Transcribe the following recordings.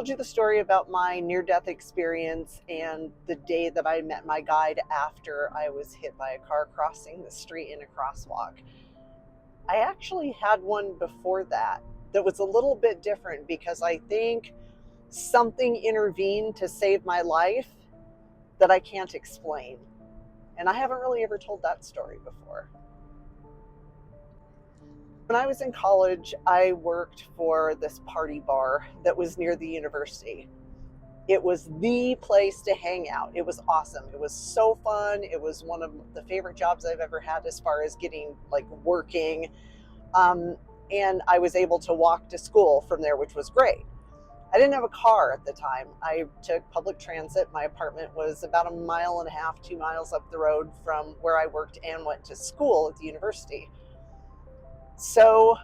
told you the story about my near-death experience and the day that I met my guide after I was hit by a car crossing the street in a crosswalk. I actually had one before that was a little bit different because I think something intervened to save my life that I can't explain. And I haven't really ever told that story before. When I was in college, I worked for this party bar that was near the university. It was the place to hang out. It was awesome. It was so fun. It was one of the favorite jobs I've ever had as far as getting working. And I was able to walk to school from there, which was great. I didn't have a car at the time. I took public transit. My apartment was about 1.5 miles, 2 miles up the road from where I worked and went to school at the university. So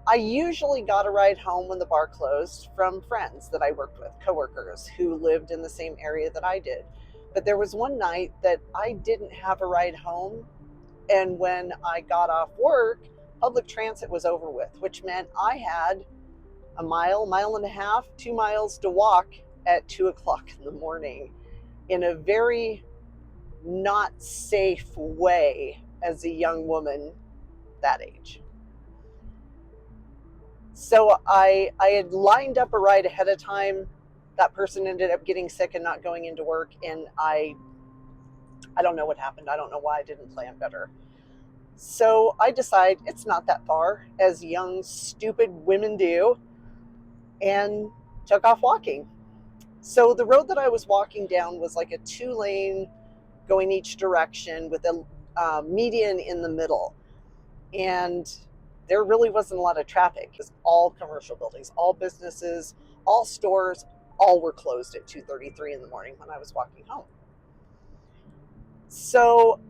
I usually got a ride home when the bar closed from friends that I worked with, coworkers who lived in the same area that I did. But there was one night that I didn't have a ride home. And when I got off work, public transit was over with, which meant I had 1.5 miles, 2 miles to walk at 2 o'clock in the morning in a very not safe way as a young woman that age. So I had lined up a ride ahead of time. That person ended up getting sick and not going into work, and I don't know what happened. I don't know why I didn't plan better. So I decide it's not that far, as young, stupid women do, and took off walking. So the road that I was walking down was like a 2-lane going each direction with a median in the middle. And there really wasn't a lot of traffic. It was all commercial buildings, all businesses, all stores, all were closed at 2:33 in the morning when I was walking home. So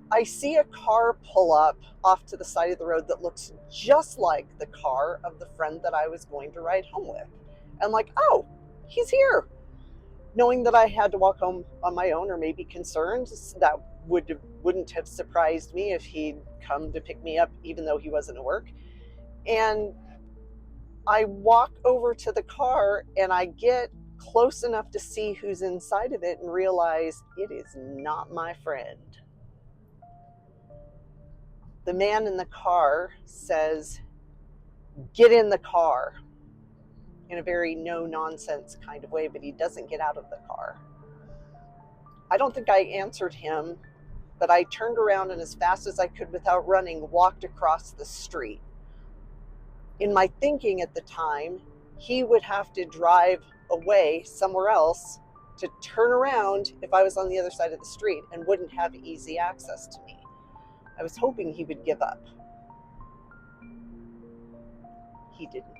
I see a car pull up off to the side of the road that looks just like the car of the friend that I was going to ride home with. And like, oh, he's here. Knowing that I had to walk home on my own, or maybe concerned, that wouldn't have surprised me if he'd come to pick me up even though he wasn't at work. And I walk over to the car and I get close enough to see who's inside of it and realize it is not my friend. The man in the car says, "Get in the car," in a very no-nonsense kind of way, but he doesn't get out of the car. I don't think I answered him, but I turned around and as fast as I could without running, walked across the street. In my thinking at the time, he would have to drive away somewhere else to turn around if I was on the other side of the street and wouldn't have easy access to me. I was hoping he would give up. He didn't.